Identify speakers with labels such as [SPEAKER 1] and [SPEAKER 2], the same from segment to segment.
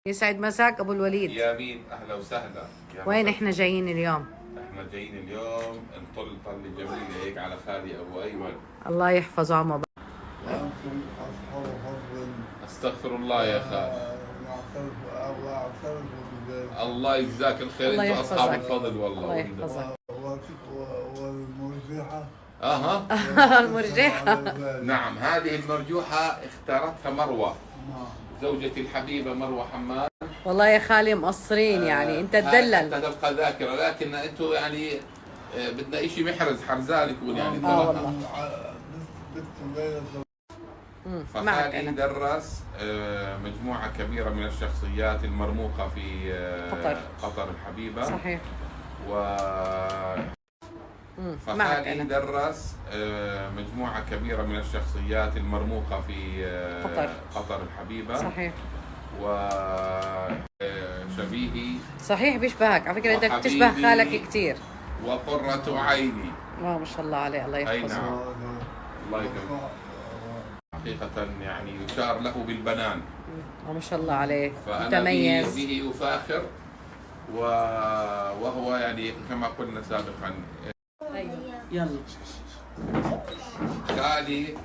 [SPEAKER 1] يسعد مساك ابو الوليد.
[SPEAKER 2] يا مين، اهلا وسهلا.
[SPEAKER 1] وين احنا جايين اليوم؟
[SPEAKER 2] احنا جايين اليوم نطل طلة جميلة هيك على خالي ابو ايمن.
[SPEAKER 1] الله يحفظه عمو.
[SPEAKER 3] وأنتم أصحاب فضل.
[SPEAKER 2] استغفر الله يا خالي.
[SPEAKER 3] الله أعترف بذلك.
[SPEAKER 2] الله يجزاك الخير،
[SPEAKER 1] الله
[SPEAKER 2] انتم اصحاب
[SPEAKER 1] يحفظك.
[SPEAKER 2] الفضل والله.
[SPEAKER 1] الله يحفظك.
[SPEAKER 3] والمرجحة.
[SPEAKER 1] المرجحة.
[SPEAKER 2] نعم، هذه المرجوحة اختارتها مروة،
[SPEAKER 3] نعم.
[SPEAKER 2] زوجتي الحبيبة مروة حماد.
[SPEAKER 1] والله يا خالي مقصرين يعني انت تدلل.
[SPEAKER 2] حتى تبقى ذاكرة، لكن انتم يعني بدنا اشي محرز حرزان يكون يعني.
[SPEAKER 1] والله. معك
[SPEAKER 2] فخالي
[SPEAKER 1] أنا.
[SPEAKER 2] درس مجموعة كبيرة من الشخصيات المرموقة في قطر الحبيبة.
[SPEAKER 1] صحيح. معك
[SPEAKER 2] فخالي
[SPEAKER 1] أنا.
[SPEAKER 2] درس مجموعة كبيرة من الشخصيات المرموقة في قطر الحبيبة.
[SPEAKER 1] صحيح.
[SPEAKER 2] وشبيهي.
[SPEAKER 1] صحيح بيشبهك على فكرة، انت
[SPEAKER 2] وحبيبي
[SPEAKER 1] بتشبه خالك كثير.
[SPEAKER 2] وقرة عيني.
[SPEAKER 1] ما شاء الله عليه، الله
[SPEAKER 2] أي
[SPEAKER 1] يحفظه.
[SPEAKER 2] نعم. الله يكرمك. حقيقة يعني يشار له بالبنان.
[SPEAKER 1] ما شاء الله عليه،
[SPEAKER 2] فأنا
[SPEAKER 1] متميز.
[SPEAKER 2] به أفاخر، وهو يعني كما قلنا سابقا.
[SPEAKER 1] يلا.
[SPEAKER 2] خالي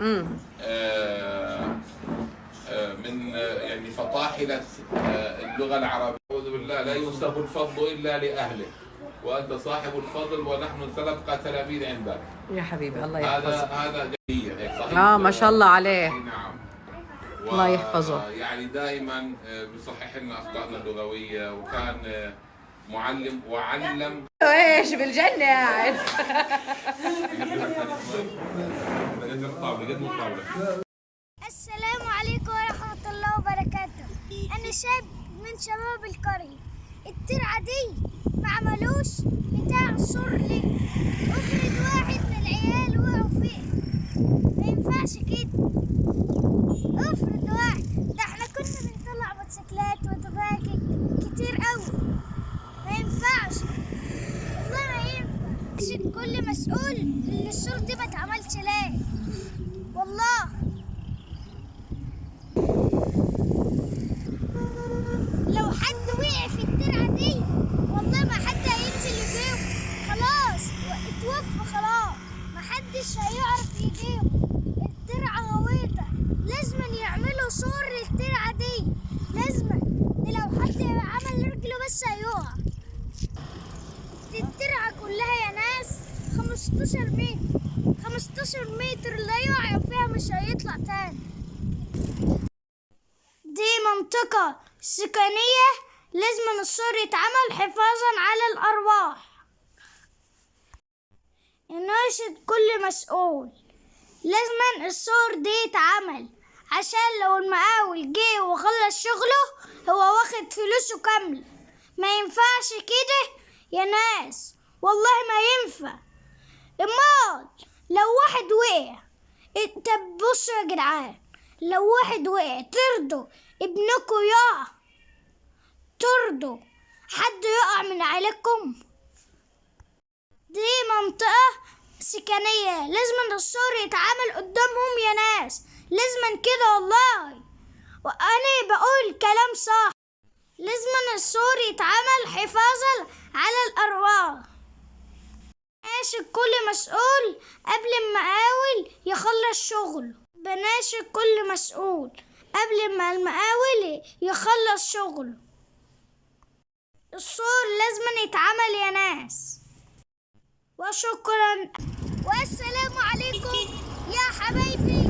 [SPEAKER 2] من يعني فطاحلة اللغة العربية. أعوذ بالله، لا ينسب الفضل إلا لأهله، وأنت صاحب الفضل ونحن سنبقى تلاميذ عندك.
[SPEAKER 1] يا حبيبي الله
[SPEAKER 2] هذا
[SPEAKER 1] يحفظه.
[SPEAKER 2] هذا جميل هيك صحيح.
[SPEAKER 1] ما شاء الله عليه.
[SPEAKER 2] نعم.
[SPEAKER 1] الله يحفظه.
[SPEAKER 2] يعني دائما بيصحح لنا أخطائنا اللغوية، وكان معلم وعلم.
[SPEAKER 1] ايش بالجنة قاعد.
[SPEAKER 4] السلام عليكم ورحمة الله وبركاته. أنا شاب من شباب القرية. الترعة دي ما عملوش بتاع سور ليه. افرض واحد من العيال وقعوا فيه، ما ينفعش كده. افرض واحد، ده احنا كنا بنطلع موتوسيكلات ودباجي كتير قوي. ما ينفعش، والله ما ينفع. كل مسؤول اللي السور دي ما اتعملش ليه، والله. لو حد وقع في الترعة دي والله ما حد هينزل يجيبه، خلاص اتوفى خلاص، ما حدش هيعرف يجيبه. الترعة غويطة، لازم يعملوا سور للترعة دي، لازم. لو حد عمل رجله بس هيقع. الترعة كلها يا ناس 15 متر، 15 متر اللي يقع فيها مش هيطلع تاني. دي منطقة سكنية، لازم السور يتعمل حفاظا على الأرواح. يناشد كل مسؤول، لازم السور دي يتعمل، عشان لو المقاول جه وخلص شغله هو واخد فلوسه كاملة. ما ينفعش كده يا ناس، والله ما ينفع. امال لو واحد وقع، طب بصوا يا جدعان، لو واحد وقع ترضوا ابنكم يقع؟ ترضوا حد يقع من عيلتكم؟ دي منطقة سكنية، لازم السور يتعامل قدامهم يا ناس، لازم كده والله. وأنا بقول كلام صح، لازم السور يتعامل حفاظا على الأرواح. بناشد كل مسؤول قبل المقاول يخلص شغله، بناشد كل مسؤول قبل ما المقاول يخلص شغله. السور لازم يتعمل يا ناس. وشكرا والسلام عليكم يا حبايبي.